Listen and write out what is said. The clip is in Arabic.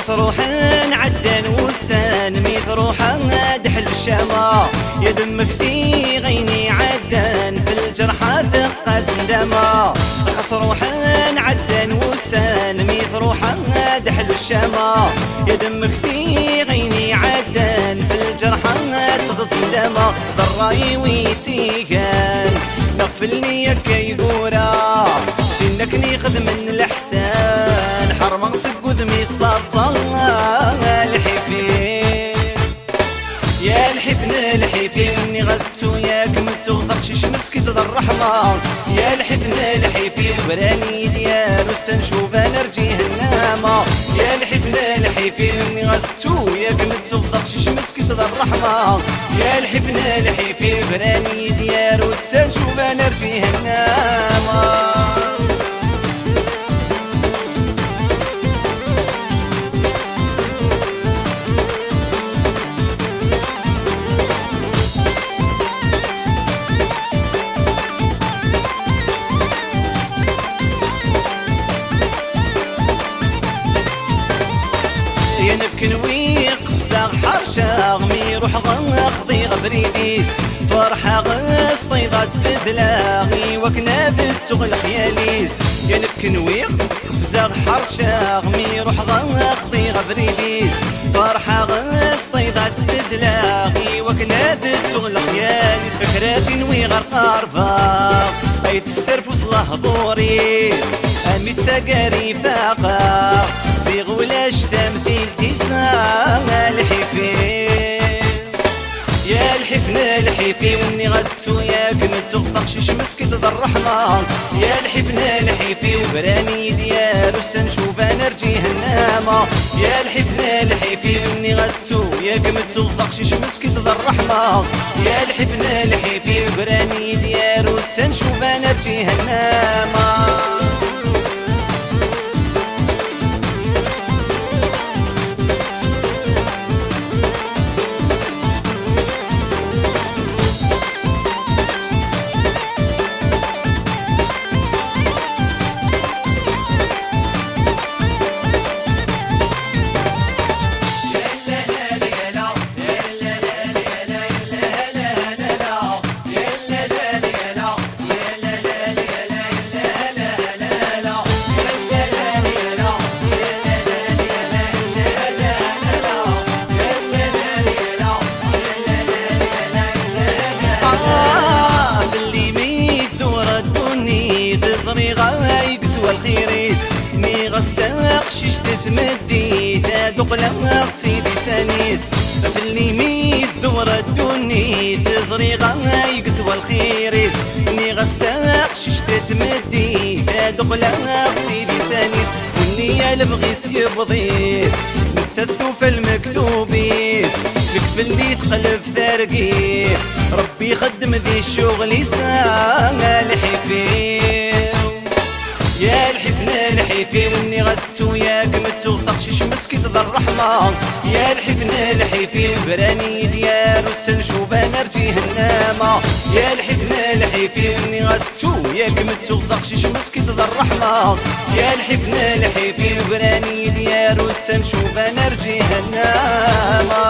خص روحان عدان وسان ميت روحان دحل الشما يا دمك في غيني عدان في الجرحى ثقة زندما خص روحان عدان وسان ميت روحان دحل الشما يا دمك في غيني عدان في الجرحى ثقة زندما ضراي ويتيكان نغفلني يا كيقورا انك ناخذ من الاحسان حرم نصب قدمي تصاصا الحفين يا الحفن الحفين اني غزتو ياك متو ضغشيش مسكت ذا الرحمة يا الحفن الحفين براني ديال وستنشوف انا رجيه النامة يا الحفن الحفين اني غزتو ياك متو ضغشيش مسكت ذا الرحمة يا الحفن الحفين براني ديال وستنشوف انا رجيه النامة ينبكن ويقفزاغ حرشاغ ميروح غنخضي غبريديس فرحة غسطيغة تبدلاغي وكنادت تغلق ياليس ينبكن ويقفزاغ حرشاغ ميروح غنخضي غبريديس فرحة غسطيغة تبدلاغي وكنادت تغلق ياليس فكراتي ويغرق عرفاغ ايت السرف وصله ضوريس امي التقاري فاقاغ زيغ ولاش تمثيل تيسان الحفين يا الحفن الحفين واني غزتو ياك متغطقش مسكت ذا الرحمة يا الحفن الحفين وبراني ديال وسنشوف انا رجيه النامة يا الحفن الحفين واني غزتو ياك متغطقش مسكت ذا الرحمة يا الحفن الحفين وبراني ديال وسنشوف انا رجيه النامة الخيريس مي غستاق شيش تتمدي تادق لما غسيدي سانيس فلني مي الدورة الدوني تزري غاي قسوى الخيريس مي غستاق شيش تتمدي تادق لما غسيدي سانيس والنية لبغيس يبضيت متثو في المكتوبيس لكفلني تخلف ثارقيه ربي خدم ذي الشغل يسان الحفين يا الحفن الحفين واني غزتو ياك متو ضغشيش مسكت ذا الرحمة يا الحفن الحفين براني ديال وسنشوف انا رجيه النامة يا الحفن الحفين واني غزتو ياك متو ضغشيش مسكت ذا الرحمة يا الحفن الحفين براني ديال وسنشوف انا رجيه النامة